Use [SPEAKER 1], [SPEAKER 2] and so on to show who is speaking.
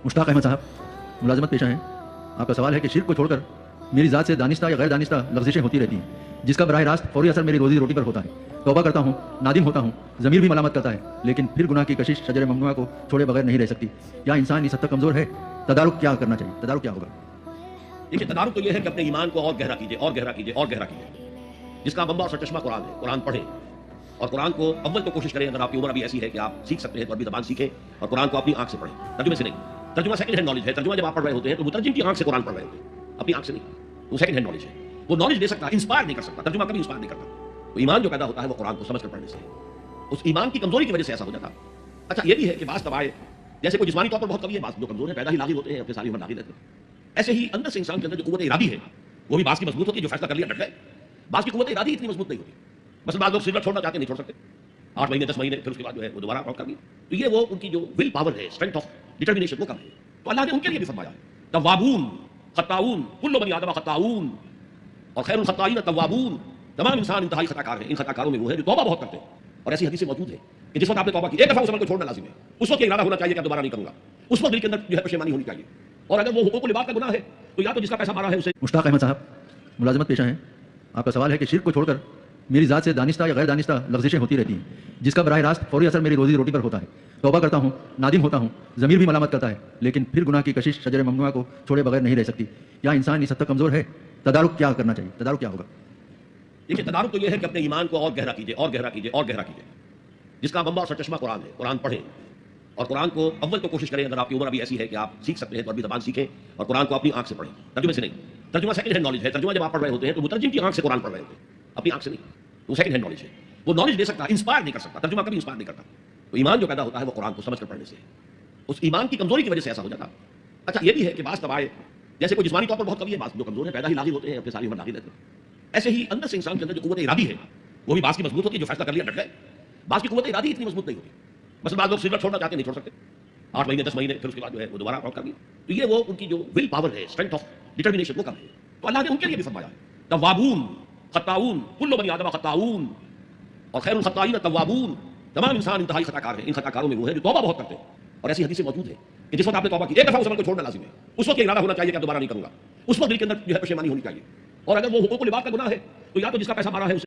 [SPEAKER 1] मुश्ताक अहमद साहब, मुलाजमत पेशा है। आपका सवाल है कि शिर्क को छोड़कर मेरी ज़ात से दानिस्ता या गैर दानिस्ता लफ्ज़िशें होती रहती हैं, जिसका बराह रास्त फौरी असर मेरी रोज़ी रोटी पर होता है। तौबा करता हूँ, नादिम होता हूँ, ज़मीर भी मलामत करता है, लेकिन फिर गुनाह की कशिश शजर ममनुआ को छोड़े बगैर नहीं रह सकती। क्या इंसान इस हद तक कमज़ोर है? तदारुक क्या करना चाहिए? तदारुक क्या होगा?
[SPEAKER 2] देखिए, तदारुक तो ये है कि अपने ईमान को और गहरा कीजिए और गहरा कीजिए और गहरा कीजिए, जिसका बंबा और सरचश्मा कुरान है। कुरान पढ़ें और कुरान को अव्वल तो कोशिश करें, अगर आपकी उम्र अभी ऐसी है कि आप सीख सकते हैं तो अरबी ज़बान सीखें और कुरान को अपनी आंख से पढ़ें, तर्जुमे से नहीं। तर्जुमा सेकंड हैंड नॉलेज है। तर्जुमा जब आप पढ़ रहे होते हैं तो मुतरजिम की आंख से कुरान पढ़ रहे होते हैं, अपनी आंख से नहीं। वो सेकंड हैंड नॉलेज है, वो नॉलेज दे सकता है, इंस्पायर नहीं कर सकता। तर्जुमा कभी इंस्पायर नहीं करता। तो ईमान जो पैदा होता है वो कुरान को समझ कर पढ़ने से। उस ईमान की कमजोरी की वजह से ऐसा हो जाता। अच्छा, ये भी है कि बास तबाए, जैसे कोई जिस्मानी तौर पर बहुत कवि है, बास जो कमजोर है, पैदा ही लागी होते हैं, अपने सारी उम्र लागी रहते हैं। ऐसे ही अंदर से इंसान के अंदर जो कुव्वत इरादी है वो भी बास की मजबूत होती है, जो फैसला कर लिया डट गए। बास की कुव्वत इरादी इतनी मजबूत नहीं होती। मसलन बाज़ लोग सिगरेट छोड़ना चाहते नहीं छोड़ सकते, 8 महीने 10 महीने, फिर उसके बाद जो है वो दोबारा कर दी। तो ये वो उनकी जो विल पावर है, स्ट्रेंथ ऑफ डिटर्मिनेशन, वो कम है। तो अल्लाह ने उनके लिए भी फरमाया तव्वाबून खत्ताऊन कुल्लु बनी आदम खत्ताऊन और खैरुल खत्ताईन तव्वाबून। तमाम इंसान इंतहाई खताकार हैं। इन खताकारों में वो है जो तौबा बहुत करते हैं। और ऐसी हदीसें मौजूद है कि जिस वक्त आपने तौबा की, एक दफा उस अमल को छोड़ना लाजिम है, उस वक्त ये इरादा होना चाहिए कि अब दोबारा नहीं करूंगा। उस वक्त दिल के अंदर जो है पशेमानी होनी चाहिए। और अगर वो हुकूक लिबास का गुनाह है तो या तो जिसका पैसा मारा है उसे।
[SPEAKER 1] मुश्ताक अहमद साहब, मुलाजमत पेशा है। आपका सवाल है कि शिर्क को छोड़कर मेरी ज़ात से दानिस्ता या गैर दानिस्ता लफ्ज़िशें होती रहती हैं, जिसका बराह रास्त फौरी असर मेरी रोज़ी रोटी पर होता है। तौबा करता हूँ, नादिम होता हूँ, ज़मीर भी मलामत करता है, लेकिन फिर गुनाह की कशिश शजर ममनुआ को छोड़े बगैर नहीं रह सकती। क्या इंसान इस हद तक कमज़ोर है? तदारुक क्या करना चाहिए? तदारुक क्या होगा?
[SPEAKER 2] देखिए, तदारुक तो ये है कि अपने ईमान को और गहरा कीजिए और गहरा कीजिए और गहरा कीजिए, जिसका बंबा और सरचश्मा कुरान है। कुरान पढ़ें और कुरान को अव्वल तो कोशिश करें, अगर आपकी उम्र अभी ऐसी है कि आप सीख सकते हैं तो अरबी ज़बान सीखें और कुरान को अपनी आंख से पढ़ें, तर्जुमे से नहीं। तर्जुमा सेकंड हैंड नॉलेज है। तर्जुमा जब आप पढ़ रहे होते हैं तो मुतरजिम की आंख से कुरान पढ़ रहे होते हैं, अपनी आंख से नहीं। वो सेकंड हैंड नॉलेज है, वो नॉलेज दे सकता है, इंस्पायर नहीं कर सकता। तर्जुमा कभी इंस्पायर नहीं करता। तो ईमान जो पैदा होता है वो कुरान को समझ कर पढ़ने से। उस ईमान की कमजोरी की वजह से ऐसा हो जाता। अच्छा, ये भी है कि बास तबाए, जैसे कोई जिस्मानी तौर पर बहुत कवि है, बास जो कमजोर है, पैदा ही लागी होते हैं, अपने सारी उम्र लागी रहते हैं। ऐसे ही अंदर से इंसान के अंदर जो कुव्वत इरादी है वो भी बास की मजबूत होती है, जो फैसला कर लिया डट गए। बास की कुव्वत इरादी इतनी मजबूत नहीं होती। मसलन बाज़ लोग सिगरेट छोड़ना चाहते नहीं छोड़ सकते, 8 महीने 10 महीने, फिर उसके बाद जो है वो दोबारा कर दी। तो ये वो उनकी जो विल पावर है, स्ट्रेंथ ऑफ डिटर्मिनेशन, वो कम है। तो अल्लाह ने उनके लिए भी फरमाया तव्वाबून खत्ताऊन कुल्लु बनी आदम खत्ताऊन और खैरुल खत्ताईन तव्वाबून। तमाम इंसान इंतहाई खताकार हैं। इन खताकारों में वो है जो तौबा बहुत करते हैं। और ऐसी हदीसें मौजूद है कि जिस वक्त आपने तौबा की, एक दफा उस अमल को छोड़ना लाजिम है, उस वक्त ये इरादा होना चाहिए कि अब दोबारा नहीं करूंगा। उस वक्त दिल के अंदर जो है पशेमानी होनी चाहिए। और अगर वो हुकूक लिबास का गुनाह है तो या तो जिसका पैसा मारा है उसे